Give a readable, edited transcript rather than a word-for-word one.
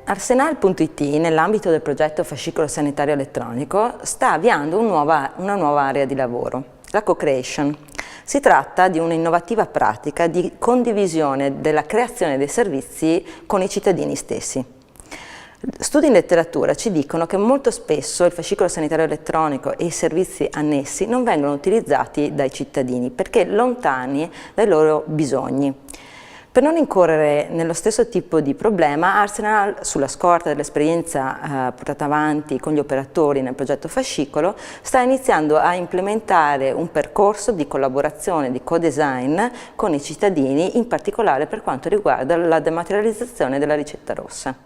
Arsenal.it, nell'ambito del progetto Fascicolo Sanitario Elettronico, sta avviando una nuova area di lavoro, la co-creation. Si tratta di un'innovativa pratica di condivisione della creazione dei servizi con i cittadini stessi. Studi in letteratura ci dicono che molto spesso il fascicolo sanitario elettronico e i servizi annessi non vengono utilizzati dai cittadini perché lontani dai loro bisogni. Per non incorrere nello stesso tipo di problema, Arsenal, sulla scorta dell'esperienza portata avanti con gli operatori nel progetto Fascicolo, sta iniziando a implementare un percorso di collaborazione, di co-design con i cittadini, in particolare per quanto riguarda la dematerializzazione della ricetta rossa.